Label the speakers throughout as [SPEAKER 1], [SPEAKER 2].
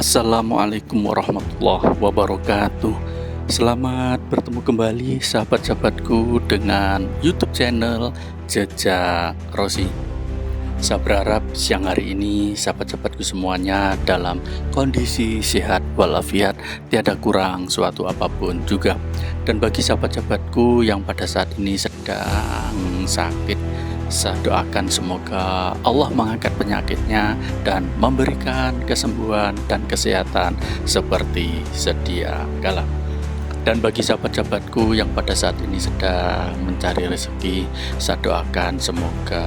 [SPEAKER 1] Assalamualaikum warahmatullahi wabarakatuh. Selamat bertemu kembali sahabat-sahabatku dengan YouTube channel Jejak Rosi. Saya berharap siang hari ini sahabat-sahabatku semuanya dalam kondisi sehat walafiat, tiada kurang suatu apapun juga. Dan bagi sahabat-sahabatku yang pada saat ini sedang sakit, saya doakan semoga Allah mengangkat penyakitnya dan memberikan kesembuhan dan kesehatan seperti sedia kala. Dan bagi sahabat-sahabatku yang pada saat ini sedang mencari rezeki, saya doakan semoga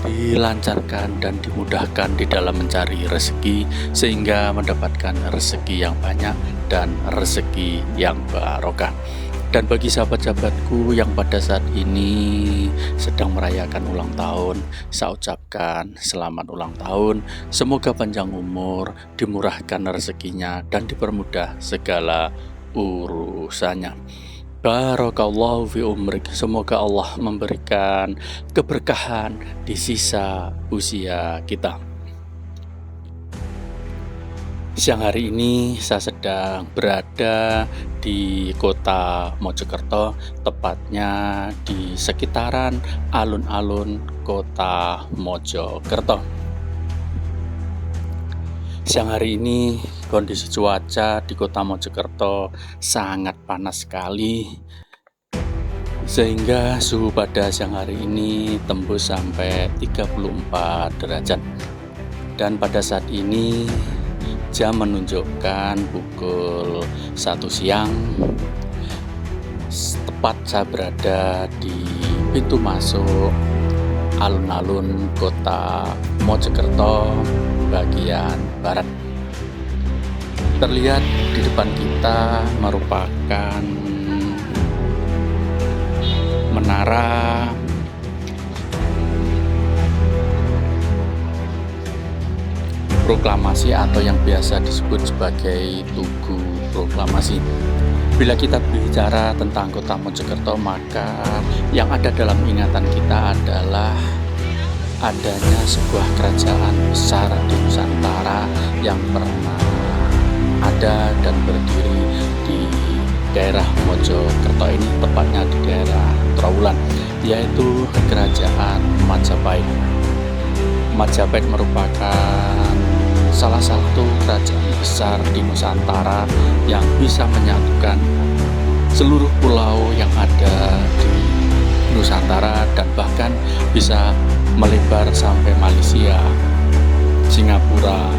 [SPEAKER 1] dilancarkan dan dimudahkan di dalam mencari rezeki sehingga mendapatkan rezeki yang banyak dan rezeki yang barokah. Dan bagi sahabat-sahabatku yang pada saat ini sedang merayakan ulang tahun, saya ucapkan selamat ulang tahun. Semoga panjang umur, dimurahkan rezekinya, dan dipermudah segala urusannya. Barakallahu fi umrik. Semoga Allah memberikan keberkahan di sisa usia kita. Siang hari ini saya sedang berada di kota Mojokerto, tepatnya di sekitaran alun-alun kota Mojokerto. Siang hari ini kondisi cuaca di kota Mojokerto sangat panas sekali, sehingga suhu pada siang hari ini tembus sampai 34 derajat. Dan pada saat ini jam menunjukkan pukul 1 siang. Tepat saya berada di pintu masuk alun-alun kota Mojokerto bagian barat. Terlihat di depan kita merupakan menara proklamasi atau yang biasa disebut sebagai Tugu Proklamasi. Bila kita bicara tentang kota Mojokerto, maka yang ada dalam ingatan kita adalah adanya sebuah kerajaan besar di Nusantara yang pernah ada dan berdiri di daerah Mojokerto ini, tepatnya di daerah Trowulan, yaitu Kerajaan Majapahit. Majapahit merupakan salah satu kerajaan besar di Nusantara yang bisa menyatukan seluruh pulau yang ada di Nusantara dan bahkan bisa melebar sampai Malaysia, Singapura,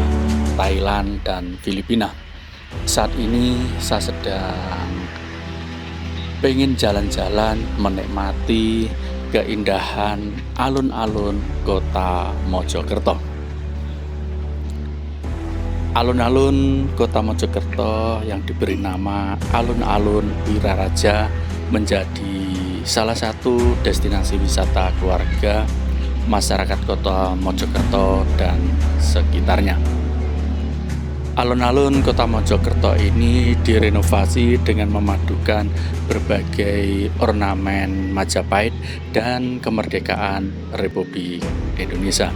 [SPEAKER 1] Thailand, dan Filipina. Saat ini saya sedang pengen jalan-jalan menikmati keindahan alun-alun kota Mojokerto. Alun-alun kota Mojokerto yang diberi nama Alun-alun Wiraraja menjadi salah satu destinasi wisata keluarga masyarakat kota Mojokerto dan sekitarnya. Alun-alun kota Mojokerto ini direnovasi dengan memadukan berbagai ornamen Majapahit dan kemerdekaan Republik Indonesia.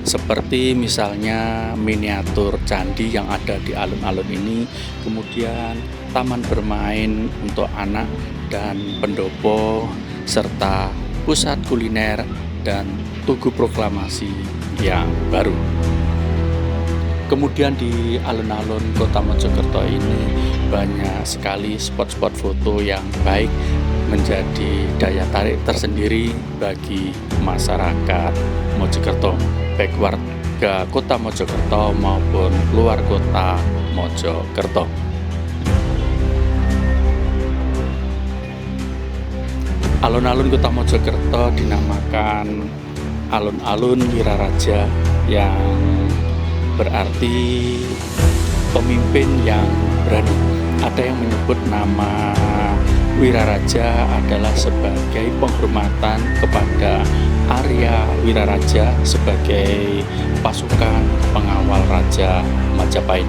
[SPEAKER 1] Seperti misalnya miniatur candi yang ada di alun-alun ini, kemudian taman bermain untuk anak dan pendopo, serta pusat kuliner dan Tugu Proklamasi yang baru. Kemudian di alun-alun kota Mojokerto ini banyak sekali spot-spot foto yang baik, menjadi daya tarik tersendiri bagi masyarakat Mojokerto, baik warga kota Mojokerto maupun luar kota Mojokerto. Alun-alun kota Mojokerto dinamakan Alun-alun Wiraraja, yang berarti pemimpin yang berani. Ada yang menyebut nama Wiraraja adalah sebagai penghormatan kepada Arya Wiraraja sebagai pasukan pengawal Raja Majapahit.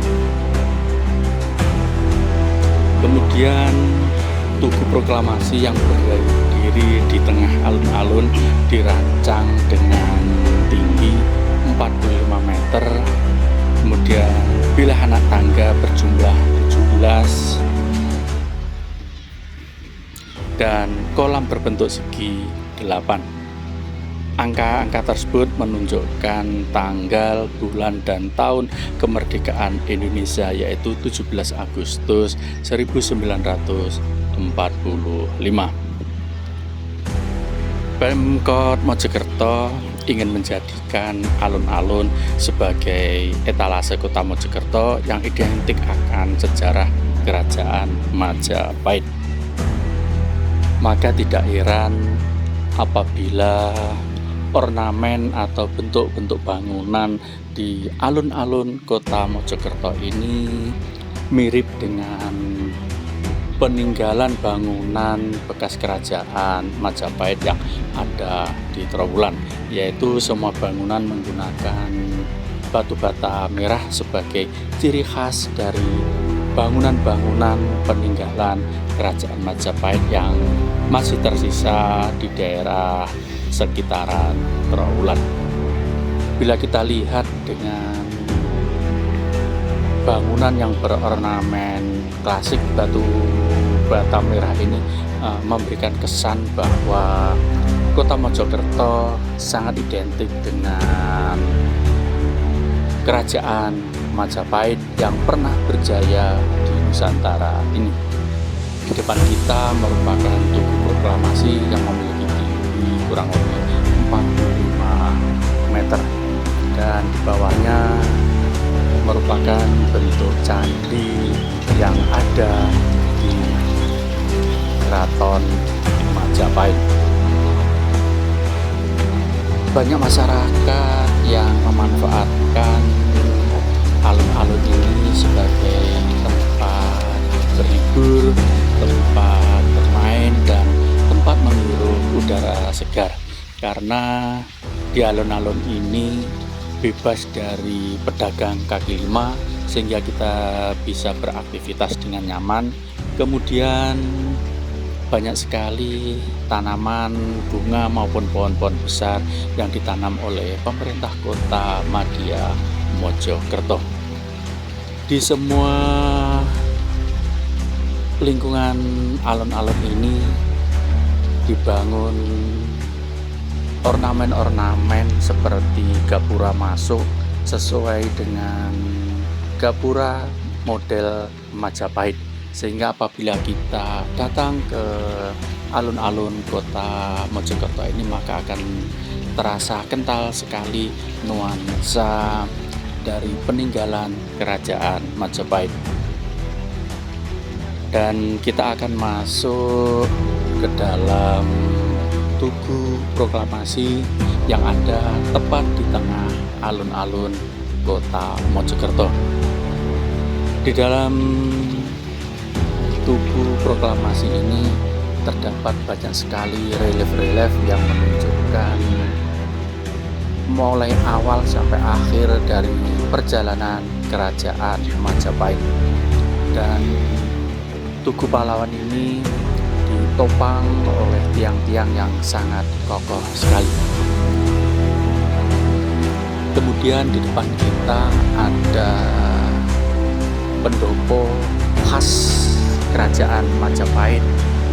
[SPEAKER 1] Kemudian Tugu Proklamasi yang berdiri di tengah alun-alun dirancang dengan tinggi 45 meter kemudian bilah anak tangga berjumlah 17, dan kolam berbentuk segi 8. Angka-angka tersebut menunjukkan tanggal, bulan, dan tahun kemerdekaan Indonesia, yaitu 17 Agustus 1945. Pemkot Mojokerto ingin menjadikan alun-alun sebagai etalase kota Mojokerto yang identik akan sejarah Kerajaan Majapahit. Maka tidak heran apabila ornamen atau bentuk-bentuk bangunan di alun-alun kota Mojokerto ini mirip dengan peninggalan bangunan bekas kerajaan Majapahit yang ada di Trowulan, yaitu semua bangunan menggunakan batu bata merah sebagai ciri khas dari bangunan-bangunan peninggalan kerajaan Majapahit yang masih tersisa di daerah sekitaran Trowulan. Bila kita lihat dengan bangunan yang berornamen klasik batu bata merah ini memberikan kesan bahwa kota Mojokerto sangat identik dengan kerajaan Majapahit yang pernah berjaya di Nusantara ini. Di depan kita merupakan tugu proklamasi yang memiliki tinggi kurang lebih 45 meter, dan di bawahnya merupakan bentuk candi yang ada di Keraton Majapahit. Banyak masyarakat yang memanfaatkan alun-alun ini sebagai tempat berlibur, tempat bermain, dan tempat menghirup udara segar, karena di alun-alun ini bebas dari pedagang kaki lima sehingga kita bisa beraktivitas dengan nyaman. Kemudian banyak sekali tanaman bunga maupun pohon-pohon besar yang ditanam oleh pemerintah kota Madya Mojokerto. Di semua lingkungan alun-alun ini dibangun ornamen-ornamen seperti gapura masuk sesuai dengan gapura model Majapahit, sehingga apabila kita datang ke alun-alun kota Mojokerto ini maka akan terasa kental sekali nuansa dari peninggalan kerajaan Majapahit. Dan kita akan masuk ke dalam tugu proklamasi yang ada tepat di tengah alun-alun kota Mojokerto. Di dalam tugu proklamasi ini terdapat banyak sekali relief-relief yang menunjukkan mulai awal sampai akhir dari perjalanan kerajaan Majapahit. Dan Tugu Pahlawan ini ditopang oleh tiang-tiang yang sangat kokoh sekali. Kemudian di depan kita ada pendopo khas kerajaan Majapahit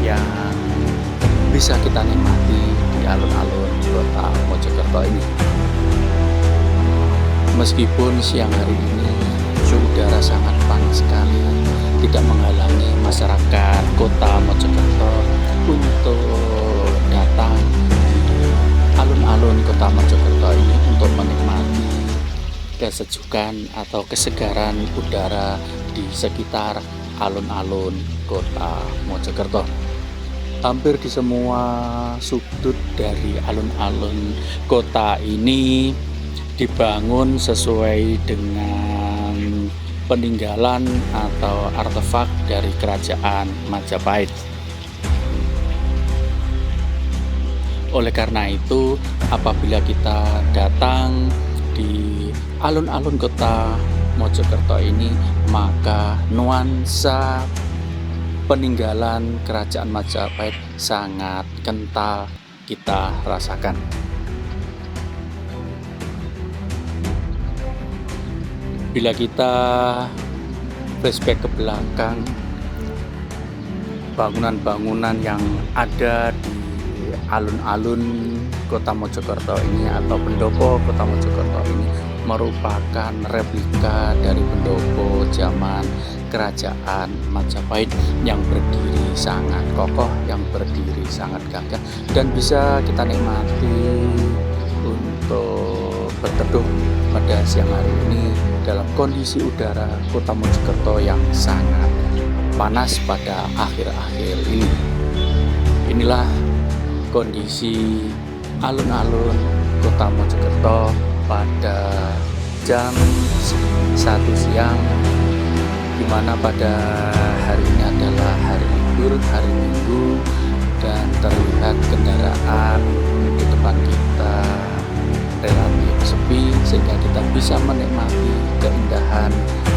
[SPEAKER 1] yang bisa kita nikmati di alun-alun kota Mojokerto ini. Meskipun siang hari ini suhu udara sangat panas sekali, tidak menghalangi masyarakat kota Mojokerto untuk datang di alun-alun kota Mojokerto ini untuk menikmati kesejukan atau kesegaran udara di sekitar alun-alun kota Mojokerto. Hampir di semua sudut dari alun-alun kota ini dibangun sesuai dengan peninggalan atau artefak dari kerajaan Majapahit. Oleh karena itu, apabila kita datang di alun-alun kota Mojokerto ini, maka nuansa peninggalan kerajaan Majapahit sangat kental kita rasakan. Bila kita flashback ke belakang, bangunan-bangunan yang ada di alun-alun Kota Mojokerto ini atau pendopo Kota Mojokerto ini merupakan replika dari pendopo zaman kerajaan Majapahit yang berdiri sangat kokoh, yang berdiri sangat gagah, dan bisa kita nikmati untuk berteduh pada siang hari ini dalam kondisi udara Kota Mojokerto yang sangat panas pada akhir-akhir ini. Inilah kondisi alun-alun Kota Mojokerto pada jam 1 siang, di mana pada hari ini adalah hari libur, hari Minggu, dan terlihat kendaraan di depan kita relatif sepi, sehingga kita bisa menikmati keindahan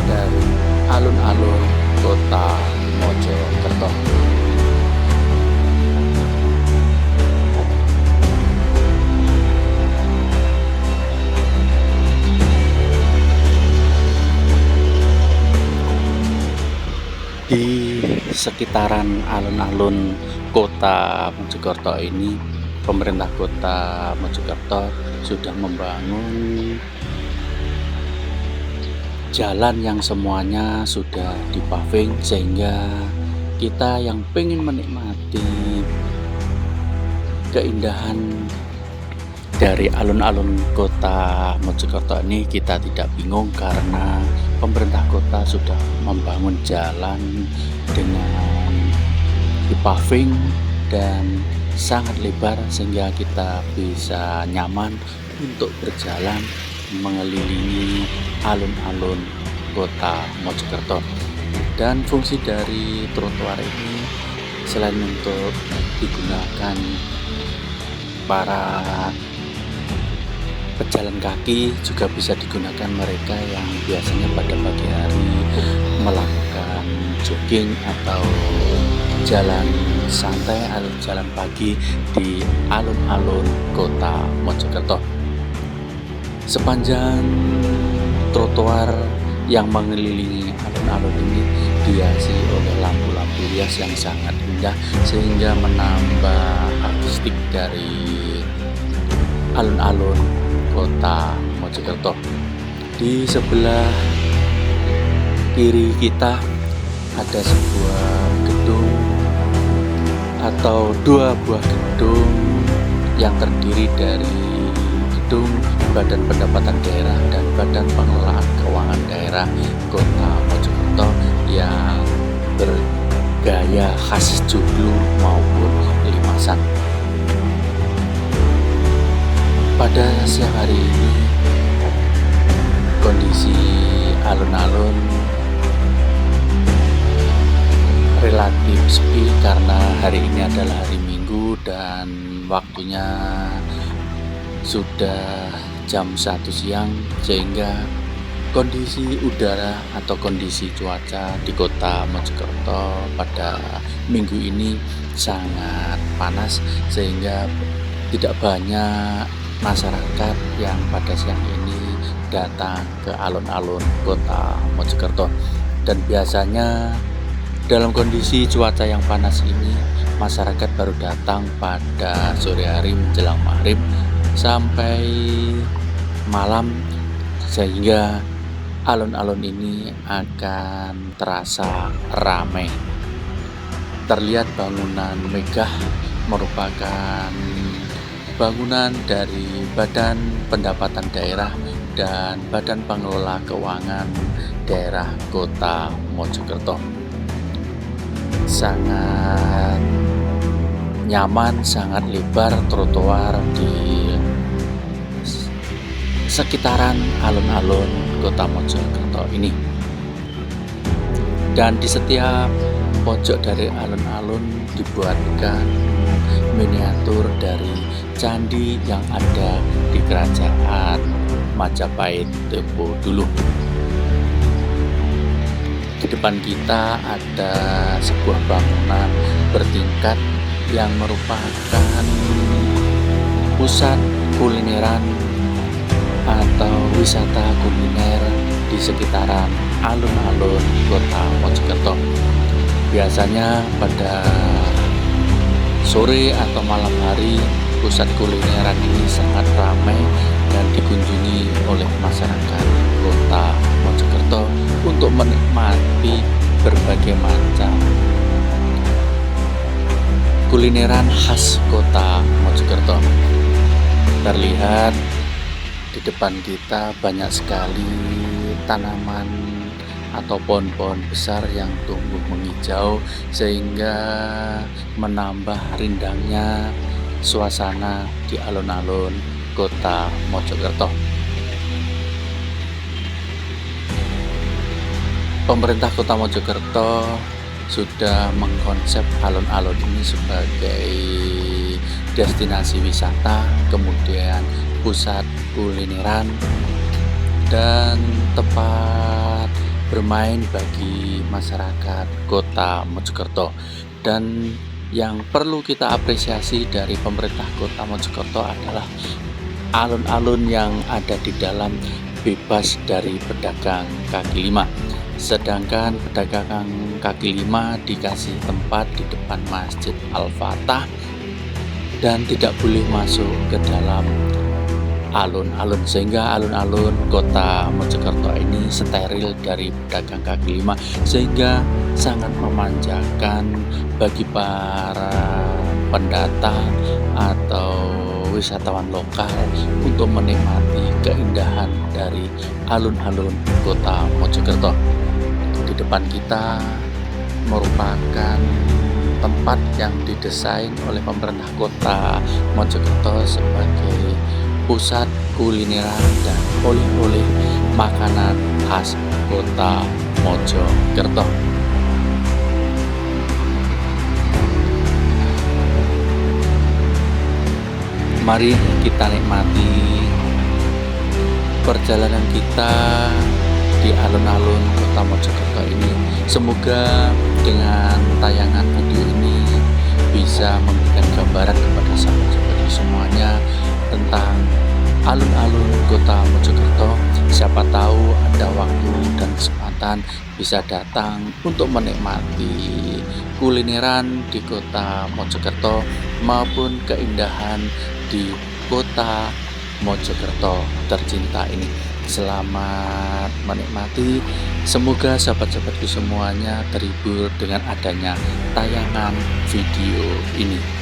[SPEAKER 1] dari alun-alun Kota Mojokerto. Di sekitaran alun-alun Kota Mojokerto ini, pemerintah Kota Mojokerto sudah membangun jalan yang semuanya sudah dipaving, sehingga kita yang pengen menikmati keindahan dari alun-alun Kota Mojokerto ini, kita tidak bingung karena pemerintah kota sudah membangun jalan dengan dipaving dan sangat lebar, sehingga kita bisa nyaman untuk berjalan mengelilingi alun-alun Kota Mojokerto. Dan fungsi dari trotoar ini selain untuk digunakan para pejalan kaki, juga bisa digunakan mereka yang biasanya pada pagi hari melakukan jogging atau jalan santai atau jalan pagi di alun-alun Kota Mojokerto. Sepanjang trotoar yang mengelilingi alun-alun ini dihiasi oleh lampu-lampu hias yang sangat indah, sehingga menambah artistik dari alun-alun Kota Mojokerto. Di sebelah kiri kita ada sebuah gedung atau dua buah gedung yang terdiri dari gedung Badan Pendapatan Daerah dan Badan Pengelolaan Keuangan Daerah Kota Mojokerto yang bergaya khas joglo maupun limasan. Pada siang hari ini, kondisi alun-alun relatif sepi karena hari ini adalah hari Minggu dan waktunya sudah jam 1 siang, sehingga kondisi udara atau kondisi cuaca di Kota Mojokerto pada minggu ini sangat panas, sehingga tidak banyak masyarakat yang pada siang ini datang ke alun-alun Kota Mojokerto. Dan biasanya dalam kondisi cuaca yang panas ini, masyarakat baru datang pada sore hari menjelang maghrib sampai malam, sehingga alun-alun ini akan terasa ramai. Terlihat bangunan megah merupakan bangunan dari Badan Pendapatan Daerah dan Badan Pengelola Keuangan Daerah Kota Mojokerto. Sangat nyaman, sangat lebar trotoar di sekitaran alun-alun Kota Mojokerto ini. Dan di setiap pojok dari alun-alun dibuatkan miniatur dari candi yang ada di kerajaan Majapahit tempo dulu. Di depan kita ada sebuah bangunan bertingkat yang merupakan pusat kulineran atau wisata kuliner di sekitaran alun-alun kota Mojokerto. Biasanya pada sore atau malam hari, pusat kulineran ini sangat ramai dan dikunjungi oleh masyarakat kota Mojokerto untuk menikmati berbagai macam kulineran khas kota Mojokerto. Terlihat di depan kita banyak sekali tanaman atau pohon-pohon besar yang tumbuh menghijau sehingga menambah rindangnya suasana di alun-alun kota Mojokerto. Pemerintah kota Mojokerto sudah mengkonsep alun-alun ini sebagai destinasi wisata, kemudian pusat kulineran dan tempat bermain bagi masyarakat kota Mojokerto. Dan yang perlu kita apresiasi dari pemerintah kota Mojokerto adalah alun-alun yang ada di dalam bebas dari pedagang kaki lima. Sedangkan pedagang kaki lima dikasih tempat di depan Masjid Al-Fatah dan tidak boleh masuk ke dalam alun-alun, sehingga alun-alun kota Mojokerto ini steril dari pedagang kaki lima, sehingga sangat memanjakan bagi para pendatang atau wisatawan lokal untuk menikmati keindahan dari alun-alun kota Mojokerto. Di depan kita merupakan tempat yang didesain oleh pemerintah kota Mojokerto sebagai pusat kulineran dan oleh-oleh makanan khas kota Mojokerto. Mari kita nikmati perjalanan kita di alun-alun kota Mojokerto ini. Semoga dengan tayangan video ini bisa memberikan gambaran kepada sahabat-sahabat semuanya tentang alun-alun kota Mojokerto. Siapa tahu ada waktu dan kesempatan bisa datang untuk menikmati kulineran di kota Mojokerto maupun keindahan di kota Mojokerto tercinta ini. Selamat menikmati. Semoga sahabat-sahabatku semuanya terhibur dengan adanya tayangan video ini.